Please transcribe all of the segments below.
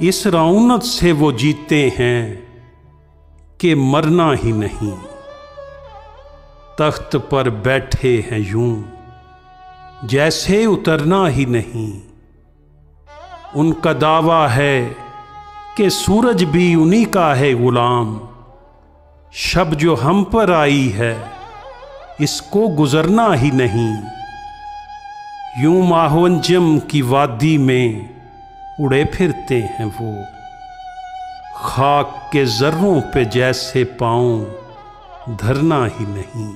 इस रौनक से वो जीते हैं कि मरना ही नहीं। तख्त पर बैठे हैं यूं जैसे उतरना ही नहीं। उनका दावा है कि सूरज भी उन्हीं का है गुलाम। शब जो हम पर आई है इसको गुजरना ही नहीं। यूं माहवंजम की वादी में उड़े फिरते हैं वो, खाक के जर्रों पे जैसे पांव धरना ही नहीं।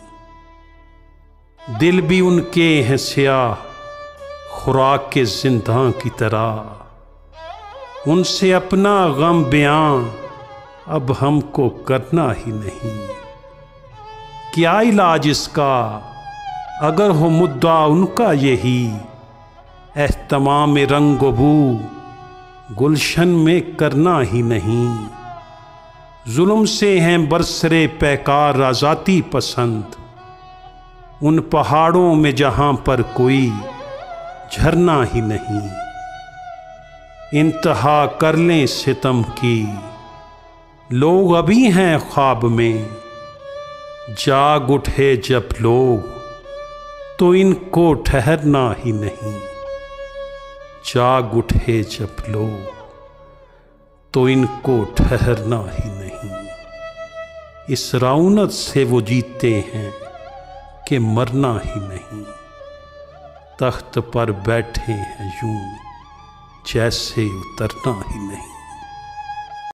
दिल भी उनके हैं स्याह खुराक के जिंदा की तरह। उनसे अपना गम बयां अब हमको करना ही नहीं। क्या इलाज इसका अगर हो मुद्दा उनका यही, एहतमाम रंग बू गुलशन में करना ही नहीं। जुल्म से हैं बरसरे पैकार आज़ादी पसंद, उन पहाड़ों में जहां पर कोई झरना ही नहीं। इंतहा कर लें सितम की लोग अभी हैं ख्वाब में, जाग उठे जब लोग तो इनको ठहरना ही नहीं। जाग उठे जब लोग तो इनको ठहरना ही नहीं। इस रौनक से वो जीते हैं कि मरना ही नहीं। तख्त पर बैठे हैं यूं जैसे उतरना ही नहीं।